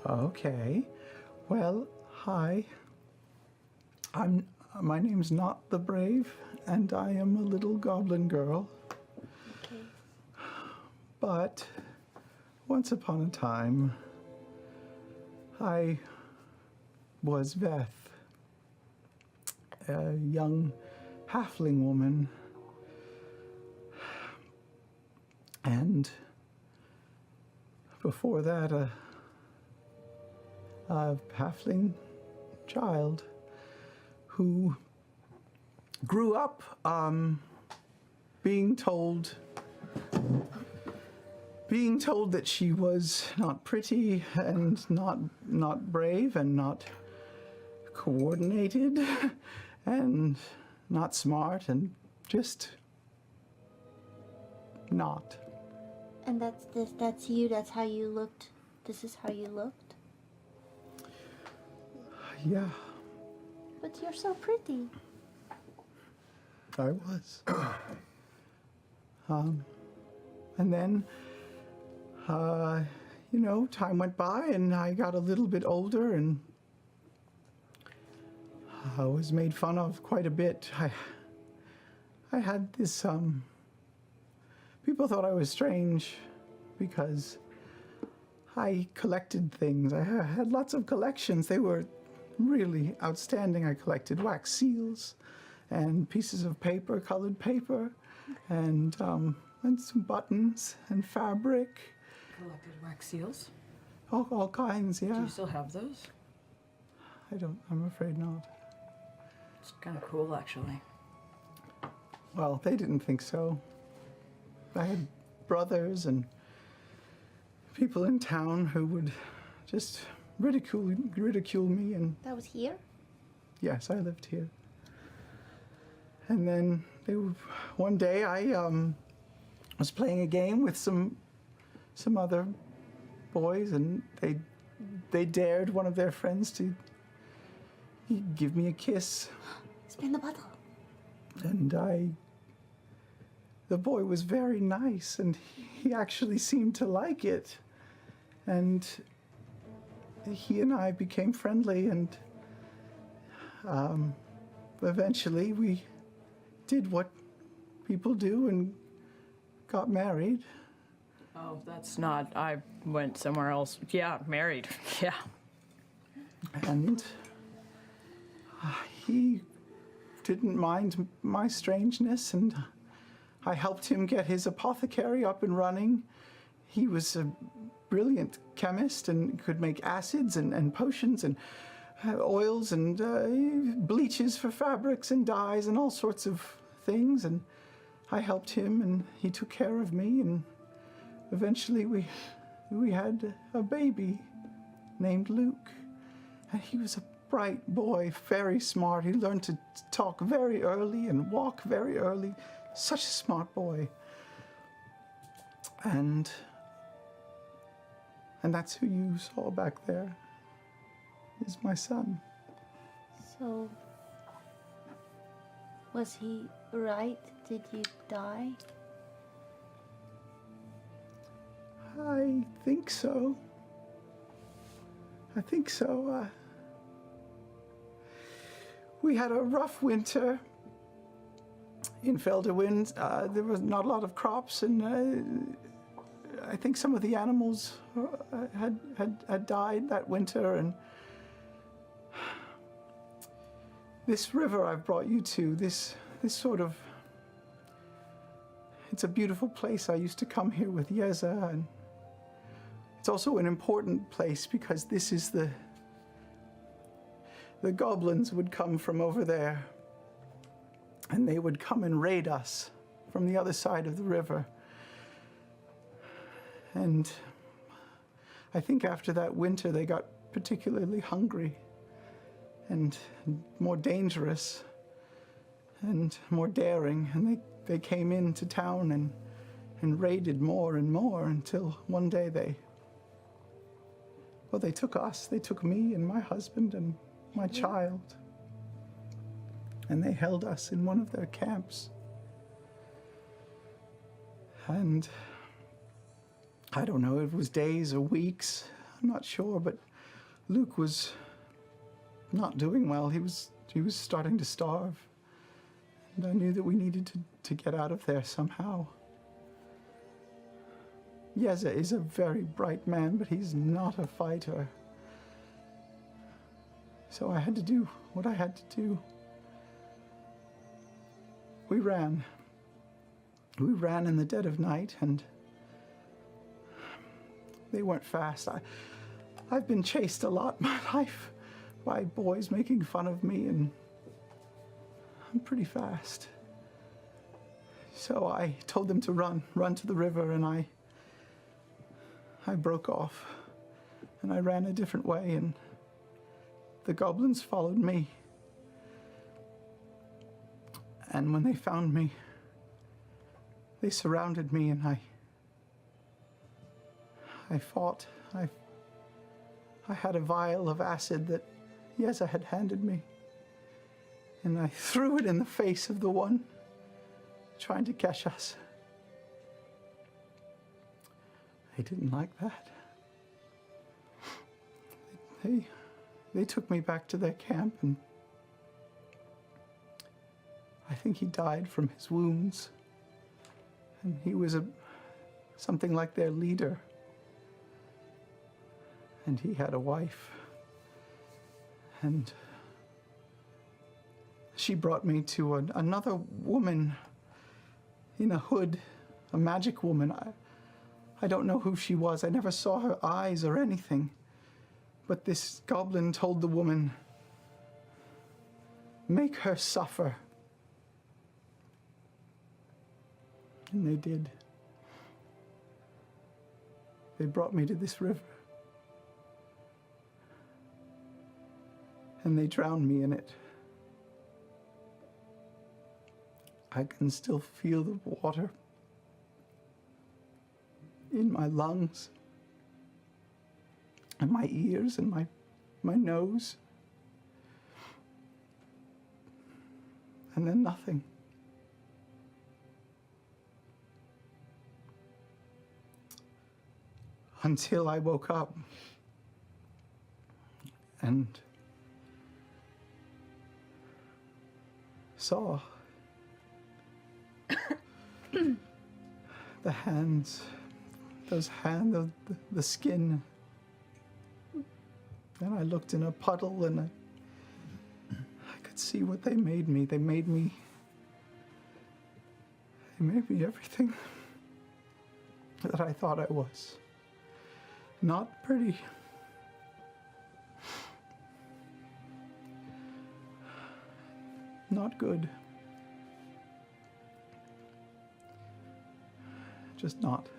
Okay. Well, hi. My name's Nott the Brave, and I am a little goblin girl. Okay. But once upon a time, I was Veth, a young halfling woman, and before that, a halfling child who grew up being told that she was not pretty and not brave and not coordinated and not smart and just not. And that's you, that's how you looked. This is how you looked? Yeah, But you're so pretty. I was. And then, time went by and I got a little bit older and I was made fun of quite a bit. I had this, people thought I was strange because I collected things. I had lots of collections. They were really outstanding. I collected wax seals and pieces of paper, colored paper, and some buttons and fabric. Collected wax seals? All kinds, yeah. Do you still have those? I'm afraid not. It's kind of cool, actually. Well, they didn't think so. I had brothers and people in town who would just ridicule me, and That was here? yes, I lived here. And then one day I was playing a game with some other boys, and they dared one of their friends to give me a kiss. Spin the bottle. And the boy was very nice, and he actually seemed to like it. And he and I became friendly, and eventually we did what people do and got married. Oh, that's not. I went somewhere else. Yeah, married. Yeah. And he didn't mind my strangeness, and I helped him get his apothecary up and running. He was a brilliant chemist and could make acids and potions and oils and bleaches for fabrics and dyes and all sorts of things. And I helped him, and he took care of me, and eventually we had a baby named Luke. And he was a bright boy, very smart. He learned to talk very early and walk very early. Such a smart boy. And that's who you saw back there, is my son. So, was he right? Did you die? I think so. We had a rough winter in Felderwind. There was not a lot of crops, and I think some of the animals had died that winter. And this river I've brought you to, this sort of, it's a beautiful place. I used to come here with Yeza, and it's also an important place because this is the goblins would come from over there, and they would come and raid us from the other side of the river. And I think after that winter, they got particularly hungry and more dangerous and more daring, and they came into town and raided more and more until one day they took us. They took me and my husband and my child, and they held us in one of their camps. And I don't know, it was days or weeks, I'm not sure, but Luke was not doing well. He was starting to starve. And I knew that we needed to get out of there somehow. Yeza is a very bright man, but he's not a fighter. So I had to do what I had to do. We ran. We ran in the dead of night, and they weren't fast. I've been chased a lot in my life by boys making fun of me, and I'm pretty fast. So I told them to run to the river, and I broke off, and I ran a different way, and the goblins followed me. And when they found me, they surrounded me, and I fought. I had a vial of acid that Yeza had handed me, and I threw it in the face of the one trying to catch us. They didn't like that. They took me back to their camp, and I think he died from his wounds. And he was something like their leader. And he had a wife. And she brought me to another woman in a hood, a magic woman. I don't know who she was. I never saw her eyes or anything. But this goblin told the woman, "Make her suffer." And they did. They brought me to this river. And they drowned me in it. I can still feel the water in my lungs, and my ears, and my nose. And then nothing. Until I woke up and saw the hands, the skin. Then I looked in a puddle, and I could see what they made me. They made me everything that I thought I was. Not pretty. Not good. Just not.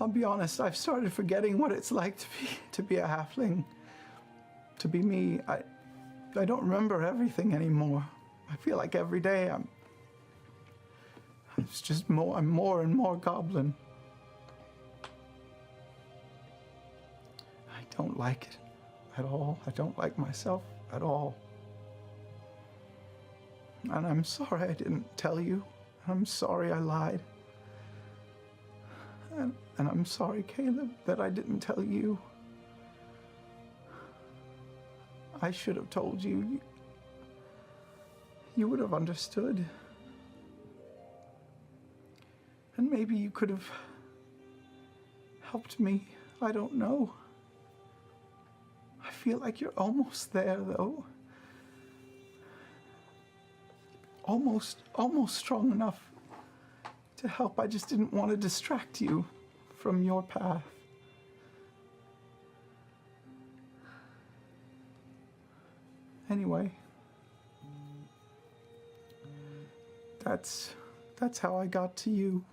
I'll be honest, I've started forgetting what it's like to be a halfling. To be me. I don't remember everything anymore. I feel like every day I'm more and more goblin. I don't like it at all. I don't like myself at all. And I'm sorry I didn't tell you. I'm sorry I lied. And I'm sorry, Caleb, that I didn't tell you. I should have told you. You would have understood. And maybe you could have helped me. I don't know. I feel like you're almost there, though. Almost strong enough to help. I just didn't want to distract you from your path. Anyway, that's how I got to you.